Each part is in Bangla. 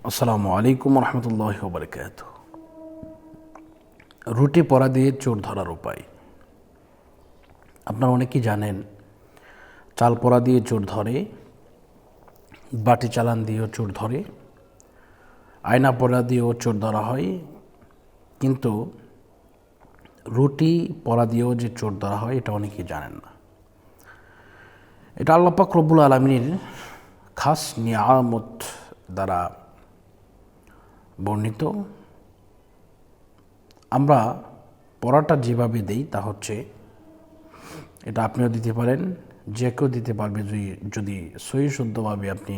আসসালামু আলাইকুম রহমতুল্লাহি ওয়া বারাকাতুহু। রুটি পরা দিয়ে চোর ধরার উপায়। আপনারা অনেকেই জানেন, চাল পরা দিয়ে চোর ধরে, বাটি চালান দিয়েও চোর ধরে, আয়না পরা দিয়েও চোর ধরা হয়। কিন্তু রুটি পরা দিয়েও যে চোর ধরা হয় এটা অনেকেই জানেন না। এটা আল্লাহ পাক রব্বুল আলামিনের খাস নিয়ামত দ্বারা বর্ণিত। আমরা পড়াটা যেভাবে দেই তা হচ্ছে, এটা আপনিও দিতে পারেন, যে কেউ দিতে পারবে যদি সহি শুদ্ধভাবে আপনি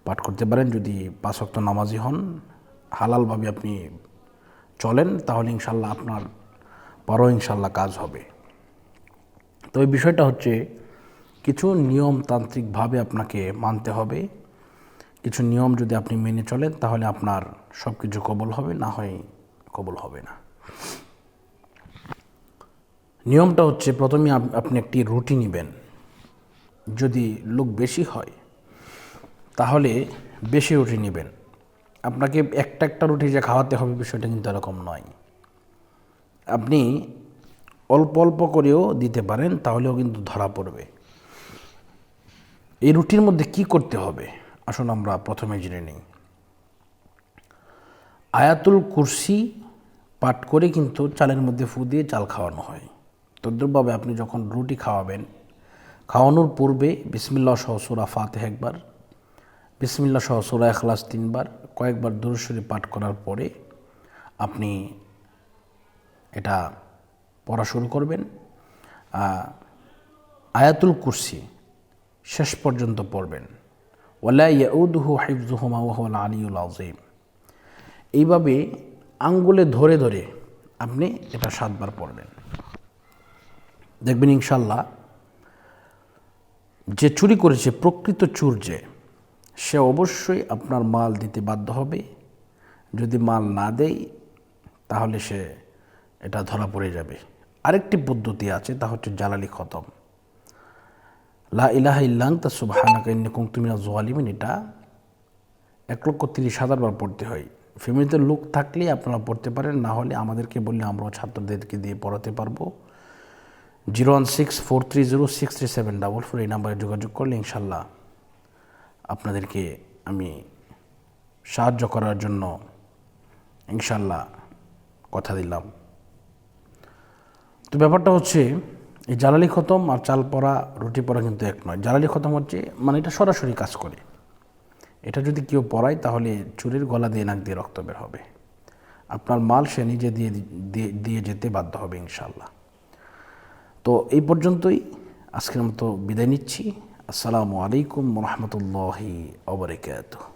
পাঠ করতে পারেন, যদি 5 ওয়াক্ত নামাজি হন, হালালভাবে আপনি চলেন, তাহলে ইনশাল্লাহ আপনার পরও ইনশাল্লাহ কাজ হবে। তো এই বিষয়টা হচ্ছে, কিছু নিয়মতান্ত্রিকভাবে আপনাকে মানতে হবে। কিছু নিয়ম যদি আপনি মেনে চলেন তাহলে আপনার সব কিছু কবুল হবে, না হয় কবুল হবে না। নিয়মটা হচ্ছে, প্রথমে আপনি একটি রুটি নেবেন। যদি লোক বেশি হয় তাহলে বেশি রুটি নেবেন। আপনাকে একটা রুটি যে খাওয়াতে হবে বিষয়টা কিন্তু এরকম নয়। আপনি অল্প অল্প করেও দিতে পারেন, তাহলেও কিন্তু ধরা পড়বে। এই রুটির মধ্যে কি করতে হবে আসুন আমরা প্রথমে জেনে নিই। আয়াতুল কুরসি পাঠ করে কিন্তু চালের মধ্যে ফু দিয়ে চাল খাওয়ানো হয়। তদ্রুপভাবে আপনি যখন রুটি খাওয়াবেন, খাওয়ানোর পূর্বে বিসমিল্লাহ সহ সূরা ফাতিহা একবার, বিসমিল্লাহ সহ সূরা ইখলাস 3 বার, কয়েকবার দুরূদ শরীফ পাঠ করার পরে আপনি এটা পড়া শুরু করবেন। আয়াতুল কুরসি শেষ পর্যন্ত পড়বেন। ওয়ালা ইয়াউদুহু হিফযুহুমা ওয়া হুয়াল আলিয়্যুল আযীম। এইভাবে আঙ্গুলে ধরে ধরে আপনি এটা 7 বার পড়বেন। দেখবেন ইনশাল্লাহ যে চুরি করেছে, প্রকৃত চোর যে, সে অবশ্যই আপনার মাল দিতে বাধ্য হবে। যদি মাল না দেয় তাহলে সে এটা ধরা পড়ে যাবে। আরেকটি পদ্ধতি আছে, তা হচ্ছে জালালি খতম। লা ইলাহা ইল্লা আনতা সুবহানাকা ইন্নী কুনতু মিনাজ জালিমিন। এটা 1,30,000 বার পড়তে হয়। ফ্যামিলিতে লোক থাকলে আপনারা পড়তে পারেন, না হলে আমাদেরকে বললে আমরাও ছাত্রদেরকে দিয়ে পড়াতে পারবো। 01643063744 এই নাম্বারে যোগাযোগ করলে ইনশাল্লাহ আপনাদেরকে আমি সাহায্য করার জন্য ইনশাল্লাহ কথা দিলাম। তো ব্যাপারটা হচ্ছে, এই জালালি খতম আর চাল পরা রুটি পরা কিন্তু এক নয়। জালালি খতম হচ্ছে মানে এটা সরাসরি কাজ করে। এটা যদি কেউ পড়ায় তাহলে চুরির গলা দিয়ে নাক দিয়ে রক্ত বের হবে। আপনার মাল সে নিজে দিয়ে যেতে বাধ্য হবে ইনশাল্লাহ। তো এই পর্যন্তই আজকের মতো বিদায় নিচ্ছি। আসসালামু আলাইকুম রহমতুল্লাহি ওয়া বারাকাতুহু।